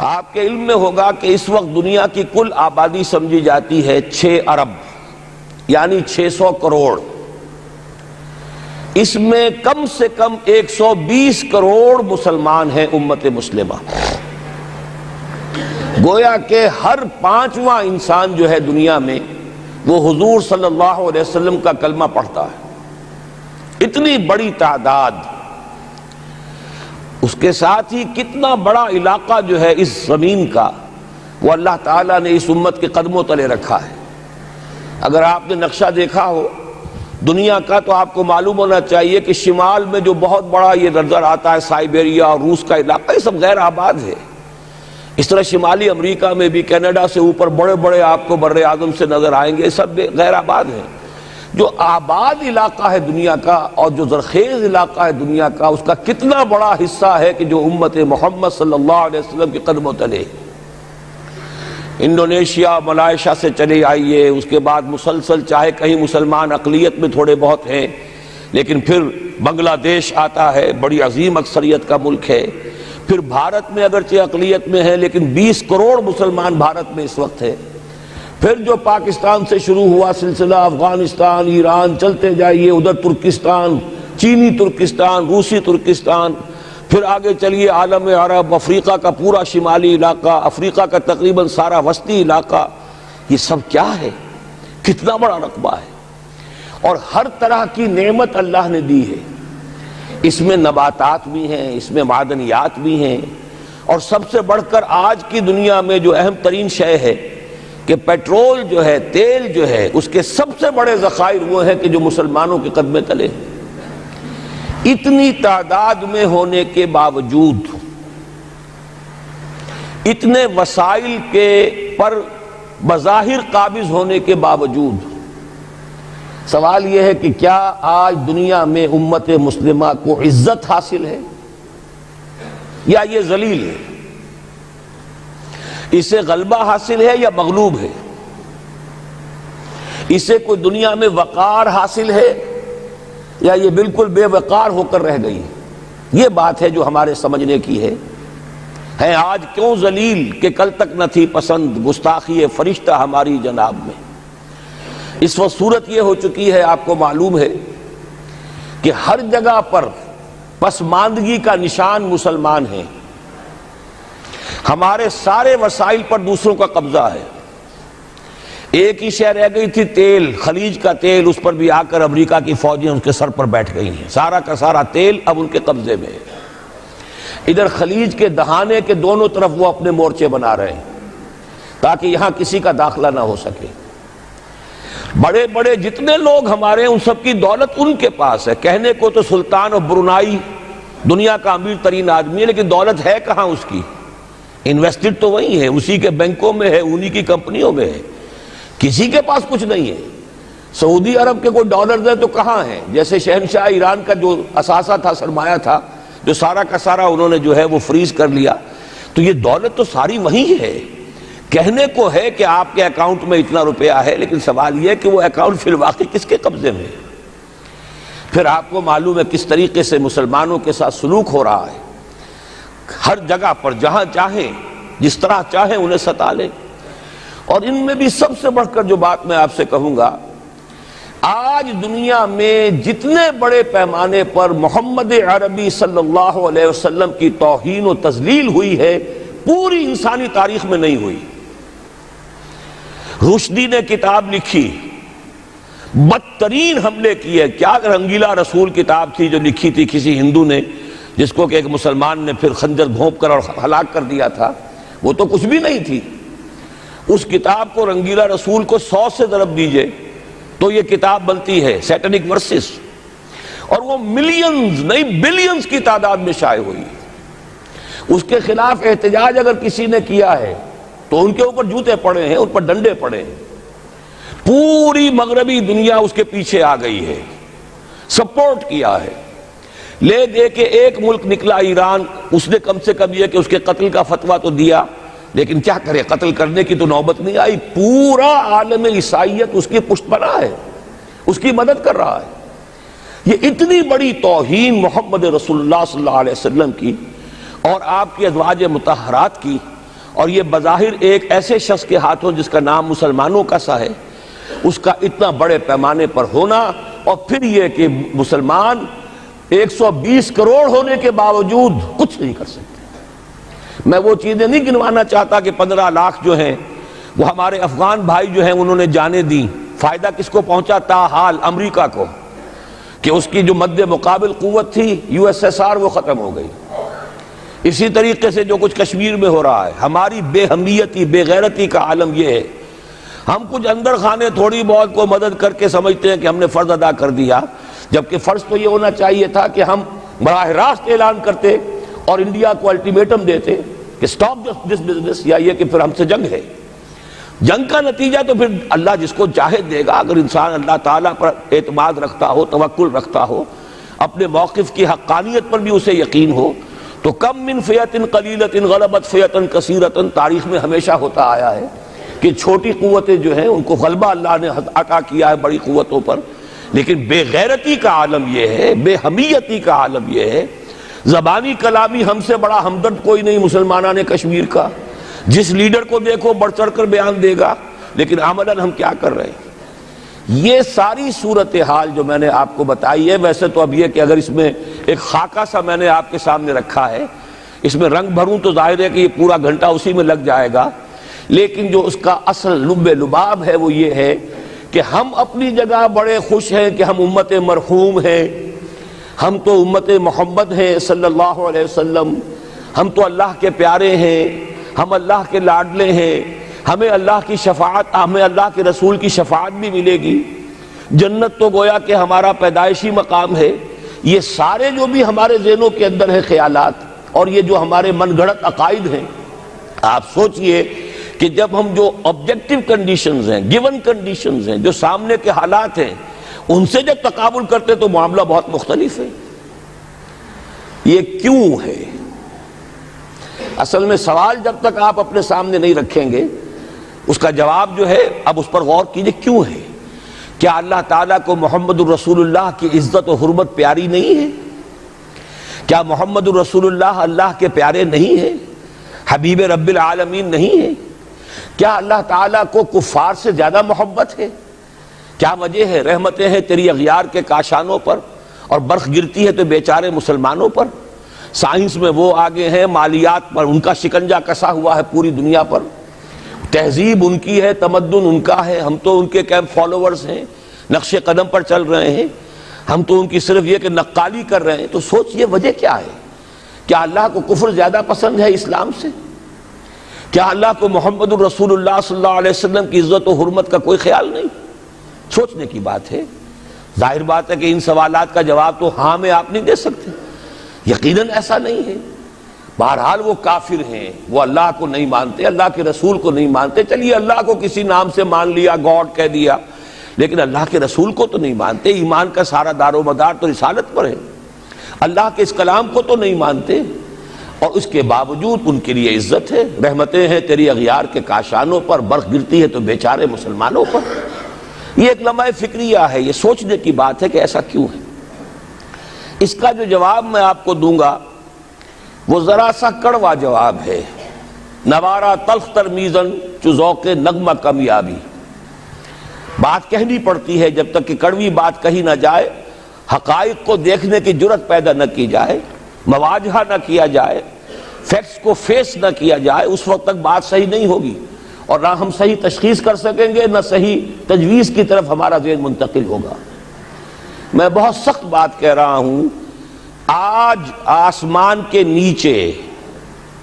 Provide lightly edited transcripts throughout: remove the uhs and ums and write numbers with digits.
آپ کے علم میں ہوگا کہ اس وقت دنیا کی کل آبادی سمجھی جاتی ہے 6 ارب یعنی 600 کروڑ. اس میں کم سے کم 120 کروڑ مسلمان ہیں امت مسلمہ. گویا کہ ہر 5واں انسان جو ہے دنیا میں وہ حضور صلی اللہ علیہ وسلم کا کلمہ پڑھتا ہے. اتنی بڑی تعداد. اس کے ساتھ ہی کتنا بڑا علاقہ جو ہے اس زمین کا وہ اللہ تعالیٰ نے اس امت کے قدموں تلے رکھا ہے. اگر آپ نے نقشہ دیکھا ہو دنیا کا تو آپ کو معلوم ہونا چاہیے کہ شمال میں جو بہت بڑا یہ نظر آتا ہے سائبیریا اور روس کا علاقہ، یہ سب غیر آباد ہے. اس طرح شمالی امریکہ میں بھی کینیڈا سے اوپر بڑے بڑے آپ کو بر اعظم سے نظر آئیں گے، سب غیر آباد ہیں. جو آباد علاقہ ہے دنیا کا اور جو زرخیز علاقہ ہے دنیا کا، اس کا کتنا بڑا حصہ ہے کہ جو امت محمد صلی اللہ علیہ وسلم کے قدموں تلے. انڈونیشیا ملائیشیا سے چلے آئیے، اس کے بعد مسلسل چاہے کہیں مسلمان اقلیت میں تھوڑے بہت ہیں، لیکن پھر بنگلہ دیش آتا ہے، بڑی عظیم اکثریت کا ملک ہے. پھر بھارت میں اگرچہ اقلیت میں ہے لیکن 20 کروڑ مسلمان بھارت میں اس وقت ہے. پھر جو پاکستان سے شروع ہوا سلسلہ، افغانستان، ایران، چلتے جائیے ادھر ترکستان، چینی ترکستان، روسی ترکستان، پھر آگے چلیے عالم عرب، افریقہ کا پورا شمالی علاقہ، افریقہ کا تقریباً سارا وسطی علاقہ. یہ سب کیا ہے؟ کتنا بڑا رقبہ ہے. اور ہر طرح کی نعمت اللہ نے دی ہے. اس میں نباتات بھی ہیں، اس میں معدنیات بھی ہیں، اور سب سے بڑھ کر آج کی دنیا میں جو اہم ترین شے ہے کہ پیٹرول جو ہے، تیل جو ہے، اس کے سب سے بڑے ذخائر وہ ہیں کہ جو مسلمانوں کے قدمے تلے. اتنی تعداد میں ہونے کے باوجود، اتنے وسائل کے پر بظاہر قابض ہونے کے باوجود، سوال یہ ہے کہ کیا آج دنیا میں امت مسلمہ کو عزت حاصل ہے یا یہ ذلیل ہے؟ اسے غلبہ حاصل ہے یا مغلوب ہے؟ اسے کوئی دنیا میں وقار حاصل ہے یا یہ بالکل بے وقار ہو کر رہ گئی؟ یہ بات ہے جو ہمارے سمجھنے کی ہے. آج کیوں ذلیل کہ کل تک نہ تھی پسند گستاخی فرشتہ ہماری جناب میں. اس وقت صورت یہ ہو چکی ہے، آپ کو معلوم ہے کہ ہر جگہ پر پسماندگی کا نشان مسلمان ہیں. ہمارے سارے وسائل پر دوسروں کا قبضہ ہے. ایک ہی شے رہ گئی تھی تیل، خلیج کا تیل، اس پر بھی آ کر امریکہ کی فوجیں ان کے سر پر بیٹھ گئی ہیں. سارا کا سارا تیل اب ان کے قبضے میں ہے. ادھر خلیج کے دہانے کے دونوں طرف وہ اپنے مورچے بنا رہے ہیں تاکہ یہاں کسی کا داخلہ نہ ہو سکے. بڑے بڑے جتنے لوگ ہمارے ہیں ان سب کی دولت ان کے پاس ہے. کہنے کو تو سلطان آف برونائی دنیا کا امیر ترین آدمی ہے، لیکن دولت ہے کہاں اس کی؟ انویسٹڈ تو وہی ہے، اسی کے بینکوں میں ہے، انہی کی کمپنیوں میں ہے. کسی کے پاس کچھ نہیں ہے. سعودی عرب کے کوئی ڈالرز ہیں تو کہاں ہیں؟ جیسے شہنشاہ ایران کا جو اثاثہ تھا، سرمایہ تھا، جو سارا کا سارا انہوں نے جو ہے وہ فریز کر لیا. تو یہ دولت تو ساری وہی ہے. کہنے کو ہے کہ آپ کے اکاؤنٹ میں اتنا روپیہ ہے، لیکن سوال یہ ہے کہ وہ اکاؤنٹ فی الواقع کس کے قبضے میں ہے؟ پھر آپ کو معلوم ہے کس طریقے سے مسلمانوں کے ساتھ سلوک ہو رہا ہے. ہر جگہ پر جہاں چاہیں، جس طرح چاہیں انہیں ستا لیں. اور ان میں بھی سب سے بڑھ کر جو بات میں آپ سے کہوں گا، آج دنیا میں جتنے بڑے پیمانے پر محمد عربی صلی اللہ علیہ وسلم کی توہین و تذلیل ہوئی ہے، پوری انسانی تاریخ میں نہیں ہوئی. رشدی نے کتاب لکھی، بدترین حملے کیے. کیا رنگیلا رسول کتاب تھی جو لکھی تھی کسی ہندو نے، جس کو کہ ایک مسلمان نے پھر خنجر گھونپ کر اور ہلاک کر دیا تھا. وہ تو کچھ بھی نہیں تھی. اس کتاب کو رنگیلا رسول کو 100 سے ضرب دیجئے تو یہ کتاب بنتی ہے سیٹنک ورسز، اور وہ ملینز نہیں بلینز کی تعداد میں شائع ہوئی. اس کے خلاف احتجاج اگر کسی نے کیا ہے تو ان کے اوپر جوتے پڑے ہیں، ان پر ڈنڈے پڑے ہیں. پوری مغربی دنیا اس کے پیچھے آ گئی ہے، سپورٹ کیا ہے. لے دے کے ایک ملک نکلا ایران، اس نے کم سے کم یہ کہ اس کے قتل کا فتویٰ تو دیا، لیکن کیا کرے، قتل کرنے کی تو نوبت نہیں آئی. پورا عالم عیسائیت اس کی پشت پناہ ہے، اس کی مدد کر رہا ہے. یہ اتنی بڑی توہین محمد رسول اللہ صلی اللہ علیہ وسلم کی اور آپ کی ازواج مطہرات کی اور یہ بظاہر ایک ایسے شخص کے ہاتھوں جس کا نام مسلمانوں کا سا ہے، اس کا اتنا بڑے پیمانے پر ہونا، اور پھر یہ کہ مسلمان 120 کروڑ ہونے کے باوجود کچھ نہیں کر سکتے۔ میں وہ چیزیں نہیں گنوانا چاہتا کہ 15 لاکھ جو ہیں وہ ہمارے افغان بھائی جو ہیں انہوں نے جانیں دیں، فائدہ کس کو پہنچا؟ تاحال امریکہ کو، کہ اس کی جو مد مقابل قوت تھی USSR وہ ختم ہو گئی۔ اسی طریقے سے جو کچھ کشمیر میں ہو رہا ہے، ہماری بے ہمیتی، بے غیرتی کا عالم یہ ہے، ہم کچھ اندر خانے تھوڑی بہت کو مدد کر کے سمجھتے ہیں کہ ہم نے فرض ادا کر دیا، جبکہ فرض تو یہ ہونا چاہیے تھا کہ ہم براہ راست اعلان کرتے اور انڈیا کو الٹیمیٹم دیتے کہ سٹاپ دس بزنس، یا یہ کہ پھر ہم سے جنگ ہے۔ جنگ کا نتیجہ تو پھر اللہ جس کو چاہے دے گا، اگر انسان اللہ تعالیٰ پر اعتماد رکھتا ہو، توکل رکھتا ہو، اپنے موقف کی حقانیت پر بھی اسے یقین ہو، تو کم من فیۃ قلیلۃ غلبت فیۃ کثیرۃ، تاریخ میں ہمیشہ ہوتا آیا ہے کہ چھوٹی قوتیں جو ہیں ان کو غلبہ اللہ نے عطا کیا ہے بڑی قوتوں پر، لیکن بے غیرتی کا عالم یہ ہے، بے حمیتی کا عالم یہ ہے، زبانی کلامی ہم سے بڑا ہمدرد کوئی نہیں مسلمانان کشمیر کا، جس لیڈر کو دیکھو بڑھ چڑھ کر بیان دے گا، لیکن عملاً ہم کیا کر رہے ہیں؟ یہ ساری صورتحال جو میں نے آپ کو بتائی ہے، ویسے تو اب یہ کہ اگر اس میں ایک خاکہ سا میں نے آپ کے سامنے رکھا ہے، اس میں رنگ بھروں تو ظاہر ہے کہ یہ پورا گھنٹہ اسی میں لگ جائے گا، لیکن جو اس کا اصل لب لباب ہے وہ یہ ہے کہ ہم اپنی جگہ بڑے خوش ہیں کہ ہم امت مرحوم ہیں، ہم تو امت محمد ہیں صلی اللہ علیہ وسلم، ہم تو اللہ کے پیارے ہیں، ہم اللہ کے لاڈلے ہیں، ہمیں اللہ کی شفاعت، ہمیں اللہ کے رسول کی شفاعت بھی ملے گی، جنت تو گویا کہ ہمارا پیدائشی مقام ہے۔ یہ سارے جو بھی ہمارے ذہنوں کے اندر ہیں خیالات، اور یہ جو ہمارے من گھڑت عقائد ہیں، آپ سوچئے کہ جب ہم جو آبجیکٹیو کنڈیشنز ہیں، گیون کنڈیشنز ہیں، جو سامنے کے حالات ہیں، ان سے جب تقابل کرتے تو معاملہ بہت مختلف ہے۔ یہ کیوں ہے؟ اصل میں سوال جب تک آپ اپنے سامنے نہیں رکھیں گے، اس کا جواب جو ہے اب اس پر غور کیجئے، کیوں ہے؟ کیا اللہ تعالیٰ کو محمد الرسول اللہ کی عزت و حرمت پیاری نہیں ہے؟ کیا محمد الرسول اللہ اللہ کے پیارے نہیں ہیں؟ حبیب رب العالمین نہیں ہے؟ کیا اللہ تعالیٰ کو کفار سے زیادہ محبت ہے؟ کیا وجہ ہے؟ رحمتیں ہیں تیری اغیار کے کاشانوں پر، اور برف گرتی ہے تو بیچارے مسلمانوں پر۔ سائنس میں وہ آگے ہیں، مالیات پر ان کا شکنجہ کسا ہوا ہے پوری دنیا پر، تہذیب ان کی ہے، تمدن ان کا ہے، ہم تو ان کے کیمپ فالوورز ہیں، نقش قدم پر چل رہے ہیں، ہم تو ان کی صرف یہ کہ نقالی کر رہے ہیں۔ تو سوچئے وجہ کیا ہے؟ کیا اللہ کو کفر زیادہ پسند ہے اسلام سے؟ کیا اللہ کو محمد الرسول اللہ صلی اللہ علیہ وسلم کی عزت و حرمت کا کوئی خیال نہیں؟ سوچنے کی بات ہے۔ ظاہر بات ہے کہ ان سوالات کا جواب تو ہاں میں آپ نہیں دے سکتے، یقیناً ایسا نہیں ہے۔ بہرحال وہ کافر ہیں، وہ اللہ کو نہیں مانتے، اللہ کے رسول کو نہیں مانتے، چلیے اللہ کو کسی نام سے مان لیا، گاڈ کہہ دیا، لیکن اللہ کے رسول کو تو نہیں مانتے۔ ایمان کا سارا دار و مدار تو رسالت پر ہے، اللہ کے اس کلام کو تو نہیں مانتے، اور اس کے باوجود ان کے لیے عزت ہے۔ رحمتیں ہیں تیری اغیار کے کاشانوں پر، برف گرتی ہے تو بیچارے مسلمانوں پر۔ یہ ایک لمحہ فکریہ ہے، یہ سوچنے کی بات ہے کہ ایسا کیوں ہے۔ اس کا جو جواب میں آپ کو دوں گا وہ ذرا سا کڑوا جواب ہے۔ نوارا تلخ ترمیزن چو ذوق نغمہ کمیابی، بات کہنی پڑتی ہے جب تک کہ کڑوی بات کہی نہ جائے، حقائق کو دیکھنے کی جرت پیدا نہ کی جائے، مواجہہ نہ کیا جائے، فیکٹس کو فیس نہ کیا جائے، اس وقت تک بات صحیح نہیں ہوگی، اور نہ ہم صحیح تشخیص کر سکیں گے، نہ صحیح تجویز کی طرف ہمارا ذہن منتقل ہوگا۔ میں بہت سخت بات کہہ رہا ہوں، آج آسمان کے نیچے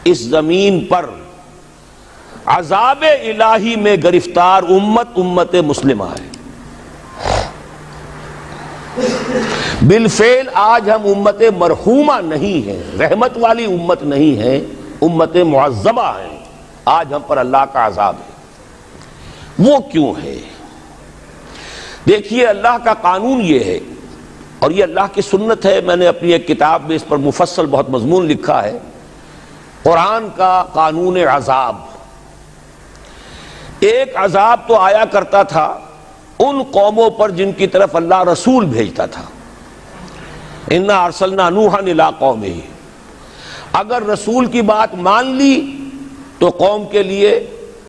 اس زمین پر عذاب الہی میں گرفتار امت مسلمہ ہے۔ بالفعل آج ہم امت مرحومہ نہیں ہیں، رحمت والی امت نہیں ہے، امت معذبہ ہیں۔ آج ہم پر اللہ کا عذاب ہے۔ وہ کیوں ہے؟ دیکھیے اللہ کا قانون یہ ہے، اور یہ اللہ کی سنت ہے، میں نے اپنی ایک کتاب میں اس پر مفصل بہت مضمون لکھا ہے، قرآن کا قانون عذاب۔ ایک عذاب تو آیا کرتا تھا ان قوموں پر جن کی طرف اللہ رسول بھیجتا تھا، اِنَّا أَرْسَلْنَا نُوحًا إِلَىٰ قَوْمِهِ، اگر رسول کی بات مان لی تو قوم کے لیے